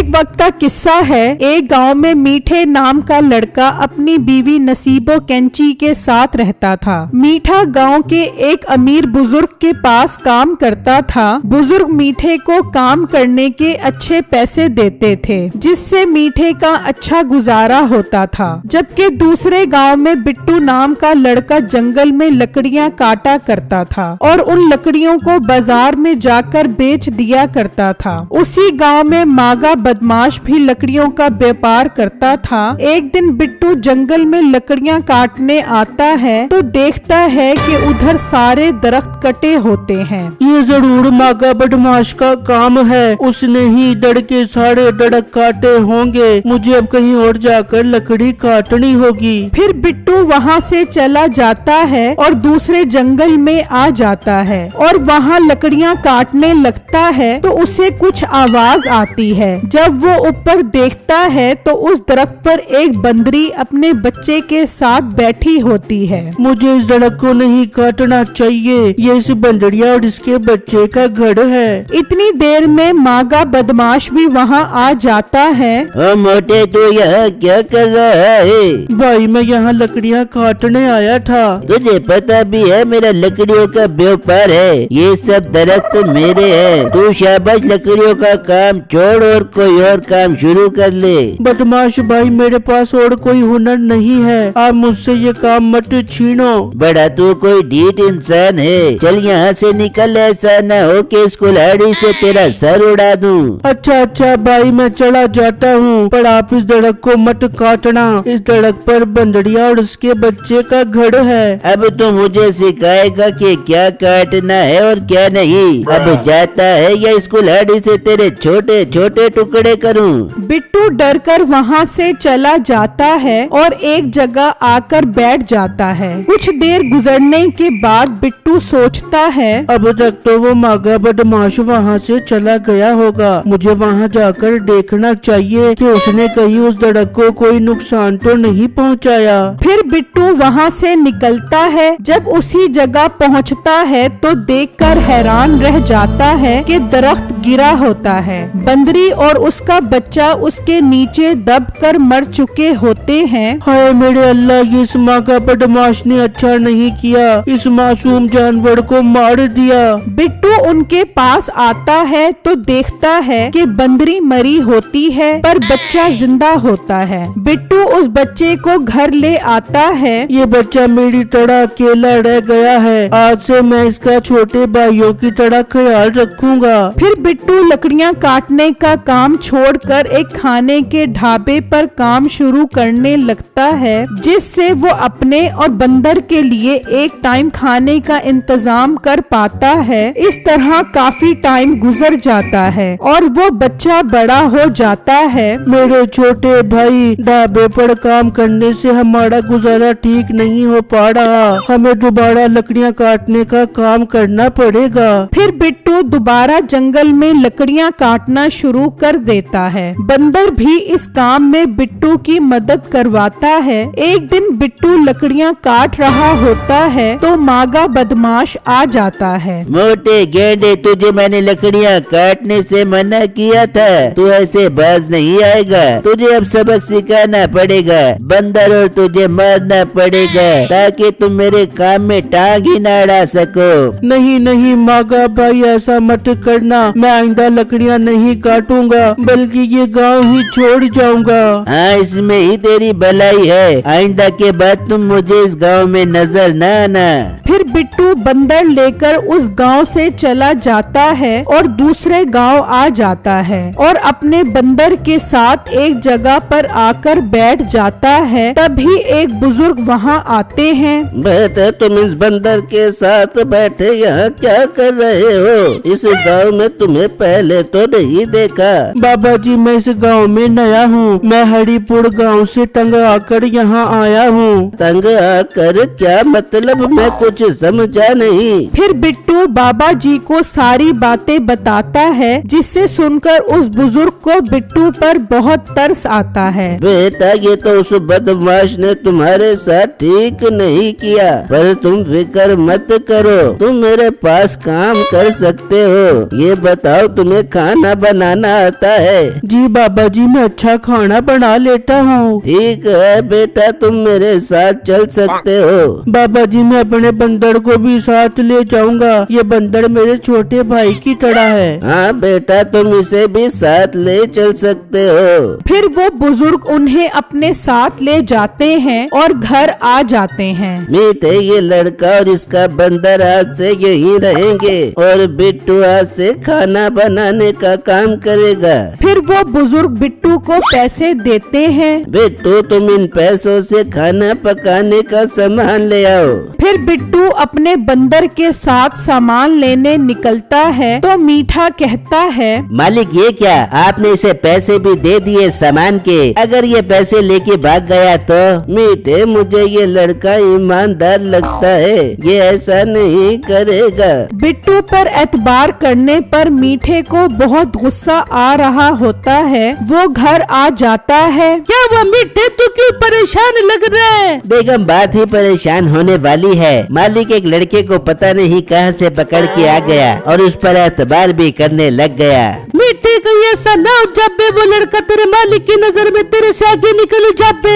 एक वक्त का किस्सा है। एक गांव में मीठे नाम का लड़का अपनी बीवी नसीबो कैंची के साथ रहता था। मीठा गांव के एक अमीर बुजुर्ग के पास काम करता था। बुजुर्ग मीठे को काम करने के अच्छे पैसे देते थे, जिससे मीठे का अच्छा गुजारा होता था। जबकि दूसरे गांव में बिट्टू नाम का लड़का जंगल में लकड़ियां काटा करता था और उन लकड़ियों को बाजार में जाकर बेच दिया करता था। उसी गांव में मागा बदमाश भी लकड़ियों का व्यापार करता था। एक दिन बिट्टू जंगल में लकड़ियां काटने आता है तो देखता है कि उधर सारे दरख्त कटे होते हैं। ये जरूर मागा बदमाश का काम है, उसने ही दड़ के सारे दरख्त काटे होंगे। मुझे अब कहीं और जाकर लकड़ी काटनी होगी। फिर बिट्टू वहाँ से चला जाता है और दूसरे जंगल में आ जाता है और वहाँ लकड़ियाँ काटने लगता है तो उसे कुछ आवाज आती है। जब वो ऊपर देखता है तो उस दरख्त पर एक बंदरी अपने बच्चे के साथ बैठी होती है। मुझे इस दरख्त को नहीं काटना चाहिए, ये इस बंदरिया और इसके बच्चे का घर है। इतनी देर में मागा बदमाश भी वहाँ आ जाता है। मोटे तो यहाँ क्या कर रहा है? भाई मैं यहाँ लकड़ियाँ काटने आया था। तुझे पता भी है मेरा लकड़ियों का व्यापार है, ये सब दरख्त मेरे हैं। तू शाबाश लकड़ियों का काम छोड़ और कोई और काम शुरू कर ले। बदमाश भाई मेरे पास और कोई हुनर नहीं है, आप मुझसे ये काम मत छीनो। बड़ा तू कोई ढीठ इंसान है, चल यहाँ से निकल, ऐसा न हो कि इस कुल्हाड़ी से तेरा सर उड़ा दूं। अच्छा भाई मैं चला जाता हूँ, पर आप इस दरख्त को मत काटना। इस दरख्त पर बंदरिया और उसके बच्चे का घर है। अब तो मुझे सिखाएगा कि क्या काटना है और क्या नहीं। अब जाता है या इस कुल्हाड़ी से तेरे छोटे छोटे टुकड़े करूं। बिट्टू डरकर वहाँ से चला जाता है और एक जगह आकर बैठ जाता है। कुछ देर गुजरने के बाद बिट्टू सोचता है, अब तक तो वो मागा बदमाश वहाँ से चला गया होगा। मुझे वहाँ जाकर देखना चाहिए कि उसने कहीं उस दरख्त को कोई नुकसान तो नहीं पहुँचाया। फिर बिट्टू वहाँ से निकलता है। जब उसी जगह पहुँचता है तो देखकर हैरान रह जाता है कि दरख्त गिरा होता है। बंदरी और उसका बच्चा उसके नीचे दबकर मर चुके होते हैं। हाय मेरे अल्लाह, ये इस मागा बदमाश ने अच्छा नहीं किया, इस मासूम जानवर को मार दिया। बिट्टू उनके पास आता है तो देखता है कि बंदरी मरी होती है पर बच्चा जिंदा होता है। बिट्टू उस बच्चे को घर ले आता है। ये बच्चा मेरी तरह अकेला रह गया है, आज से मैं इसका छोटे भाइयों की तरह ख्याल रखूंगा। फिर बिट्टू लकड़ियां काटने का काम छोड़कर एक खाने के ढाबे पर काम शुरू करने लगता है, जिससे वो अपने और बंदर के लिए एक टाइम खाने का इंतजाम कर पाता है। इस तरह काफी टाइम गुजर जाता है और वो बच्चा बड़ा हो जाता है। मेरे छोटे भाई, ढाबे पर काम करने से हमारा गुजारा ठीक नहीं हो पा रहा, हमें दोबारा लकड़ियाँ काटने का काम करना पड़ेगा। फिर बिट्टू दोबारा जंगल में लकड़ियाँ काटना शुरू कर देता है। बंदर भी इस काम में बिट्टू की मदद करवाता है। एक दिन बिट्टू लकड़ियाँ काट रहा होता है तो मागा बदमाश आ जाता है। मोटे गेंडे, तुझे मैंने लकड़ियाँ काटने से मना किया था, तू ऐसे बाज नहीं आएगा। तुझे अब सबक सिखाना पड़ेगा बंदर, और तुझे मारना पड़ेगा ताकि तुम मेरे काम में टांग ही न अड़ा सको। नहीं मागा भाई, ऐसा मत करना। मैं आइंदा लकड़ियाँ नहीं काटूंगा, बल्कि ये गांव ही छोड़ जाऊंगा। हाँ, इसमें ही तेरी भलाई है। आइंदा के बाद तुम मुझे इस गांव में नजर न आना। फिर बिट्टू बंदर लेकर उस गांव से चला जाता है और दूसरे गांव आ जाता है और अपने बंदर के साथ एक जगह पर आकर बैठ जाता है। तभी एक बुजुर्ग वहाँ आते हैं। बेटा, तुम इस बंदर के साथ बैठे यहाँ क्या कर रहे हो? इस गांव में तुम्हें पहले तो नहीं देखा। बाबा जी, मैं इस गांव में नया हूँ। मैं हरिपुर गांव से तंग आकर यहाँ आया हूँ। तंग आकर क्या मतलब? मैं कुछ समझा नहीं। फिर बिट्टू बाबा जी को सारी बातें बताता है, जिससे सुनकर उस बुजुर्ग को बिट्टू पर बहुत तरस आता है। बेटा ये तो उस बदमाश ने तुम्हारे साथ ठीक नहीं किया, पर तुम फिक्र मत करो, तुम मेरे पास काम कर सकते हो। ये बताओ तुम्हें खाना बनाना आता है? जी बाबा जी, मैं अच्छा खाना बना लेता हूँ। ठीक है बेटा, तुम मेरे साथ चल सकते हो। बाबा जी, मैं अपने बंदर को भी साथ ले जाऊंगा। ये बंदर मेरे छोटे भाई की तरह है। हाँ बेटा, तुम इसे भी साथ ले चल सकते हो। फिर वो बुजुर्ग उन्हें अपने साथ ले जाते हैं और घर आ जाते हैं। मीठे, ये लड़का और इसका बंदर आज से यहीं रहेंगे और बिट्टू आज से खाना बनाने का काम करेगा। फिर वो बुजुर्ग बिट्टू को पैसे देते हैं। बिट्टू, तुम इन पैसों से खाना पकाने का सामान ले आओ। फिर बिट्टू अपने बंदर के साथ सामान लेने निकलता है तो मीठा कहता है, मालिक ये क्या, आपने इसे पैसे भी दे दिए सामान के, अगर ये पैसे लेके भाग गया तो? मीठे, मुझे ये लड़का ईमानदार लगता है, ये ऐसा नहीं करेगा। बिट्टू पर एतबार करने पर मीठे को बहुत गुस्सा आ रहा होता है। वो घर आ जाता है। क्या हुआ मीठे, तू क्यों परेशान लग रहा है? बेगम, बात ही परेशान होने वाली है। मालिक एक लड़के को पता नहीं कहां से पकड़ के आ गया और उस पर एतबार भी करने लग गया। मीठे, कहीं ऐसा ना हो जाबे वो लड़का तेरे मालिक की नजर में तेरे से आगे निकल जाबे।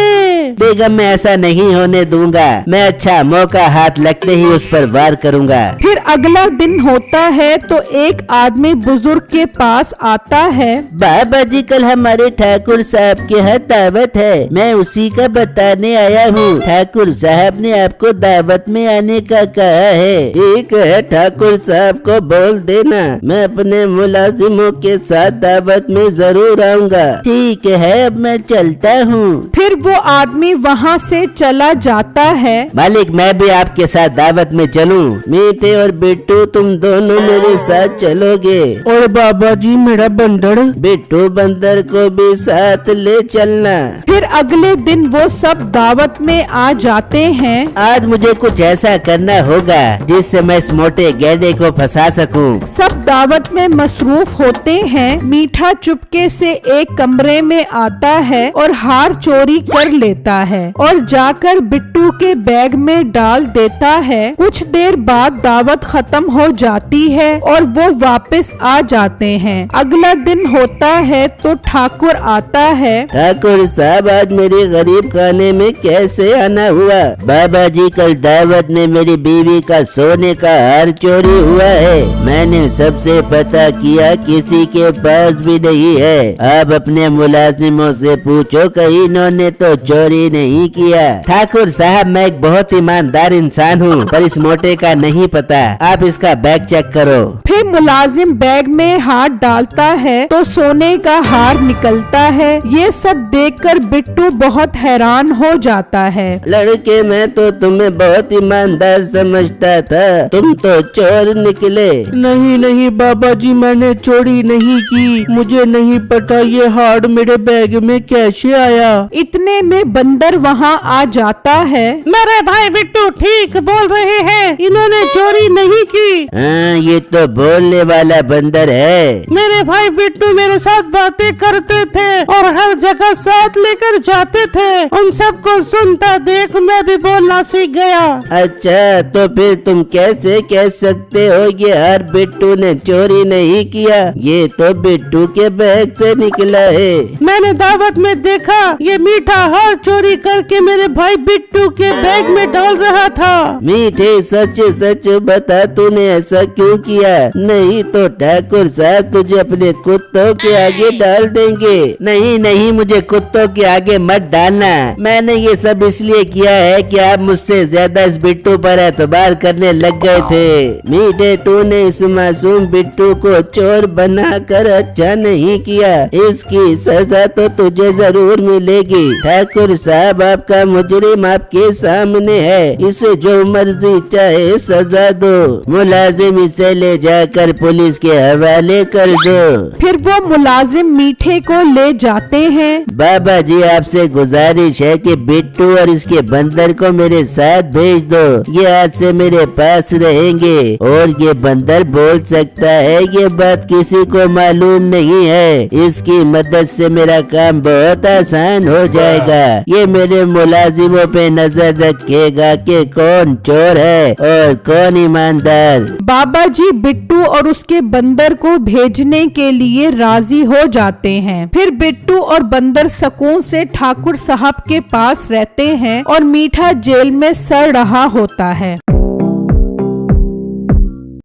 बेगम, मैं ऐसा नहीं होने दूंगा, मैं अच्छा मौका हाथ लगते ही उस पर वार करूंगा। फिर अगला दिन होता है तो एक आदमी बुजुर्ग के पास आता है। बाबा जी, कल हमारे ठाकुर साहब के यहाँ दावत है, मैं उसी का बताने आया हूँ। ठाकुर साहब ने आपको दावत में आने का कहा है। ठीक है, ठाकुर साहब को बोल देना, मैं अपने मुलाजिमों के साथ दावत में जरूर आऊंगा। ठीक है, अब मैं चलता हूँ। फिर वो आदमी वहाँ से चला जाता है। मालिक, मैं भी आपके साथ दावत में चलूं? मीठे और बिट्टू, तुम दोनों मेरे साथ चलोगे? और बाबा जी मेरा बंदर? बिट्टू, बंदर को भी साथ ले चलना। फिर अगले दिन वो सब दावत में आ जाते हैं। आज मुझे कुछ ऐसा करना होगा जिससे मैं इस मोटे गैंडे को फंसा सकूं। सब दावत में मसरूफ होते हैं। मीठा चुपके से एक कमरे में आता है और हार चोरी कर लेता है और जाकर बिट्टू के बैग में डाल देता है। कुछ देर बाद दावत खत्म हो जाती है और वो वापस आ जाते हैं। अगला दिन होता है तो ठाकुर आता है। ठाकुर साहब, आज मेरे गरीब खाने में कैसे आना हुआ? बाबा जी, कल दावत में मेरी बीवी का सोने का हार चोरी हुआ है। मैंने सबसे पता किया, किसी के पास भी नहीं है। आप अपने मुलाजिमों से पूछो, कहीं इन्होंने तो चोरी नहीं किया। ठाकुर साहब, मैं एक बहुत ईमानदार इंसान हूँ, पर इस मोटे का नहीं पता। आप इसका बैग चेक करो। फिर मुलाजिम बैग में हाथ डालता है तो सोने का हार निकलता है। ये सब देखकर बिट्टू बहुत हैरान हो जाता है। लड़के, मैं तो तुम्हें बहुत ईमानदार समझता था, तुम तो चोर निकले। नहीं नहीं बाबा जी, मैंने चोरी नहीं की, मुझे नहीं पता ये हार मेरे बैग में कैसे आया। इतने में बंदर वहाँ आ जाता है। मेरे भाई बिट्टू ठीक बोल रहे हैं, इन्होंने चोरी नहीं की। हाँ, ये तो बोलने वाला बंदर है। मेरे भाई बिट्टू मेरे साथ बातें करते थे और हर जगह साथ लेकर जाते थे। उन सबको सुनता देख मैं भी बोलना सीख गया। अच्छा, तो फिर तुम कैसे कह सकते हो ये हार बिट्टू ने चोरी नहीं किया? ये तो बिट्टू के बैग से निकला है। मैंने दावत में देखा, ये मीठा हार चोरी करके मेरे भाई बिट्टू के बैग में डाल रहा था। मीठे, सच सच बता, तूने ऐसा क्यों किया? नहीं तो ठाकुर साहब तुझे अपने कुत्तों के आगे डाल देंगे। नहीं नहीं, मुझे कुत्तों के आगे मत डालना। मैंने ये सब इसलिए किया है कि आप मुझसे ज्यादा इस बिट्टू पर एतबार करने लग गए थे। मीठे, तूने इस मासूम बिट्टू को चोर बनाकर अच्छा नहीं किया, इसकी सजा तो तुझे जरूर मिलेगी। ठाकुर साहब, आपका मुजरिम आपके सामने है, इसे जो मर्जी चाहे सजा दो। मुलाजिम इसे ले जाकर पुलिस के हवाले कर दो। फिर वो मुलाजिम मीठे को ले जाते हैं। बाबा जी, आपसे गुजारिश है कि बिट्टू और इसके बंदर को मेरे साथ भेज दो। ये आज से मेरे पास रहेंगे और ये बंदर बोल सकता है, ये बात किसी को मालूम नहीं है। इसकी मदद से मेरा काम बहुत आसान हो जाएगा। ये मेरे मुलाजिमों पे नजर रखेगा कि कौन चोर है और कौन ईमानदार। बाबा जी बिट्टू और उसके बंदर को भेजने के लिए राजी हो जाते हैं। फिर बिट्टू और बंदर सुकून से ठाकुर साहब के पास रहते हैं और मीठा जेल में सड़ रहा होता है।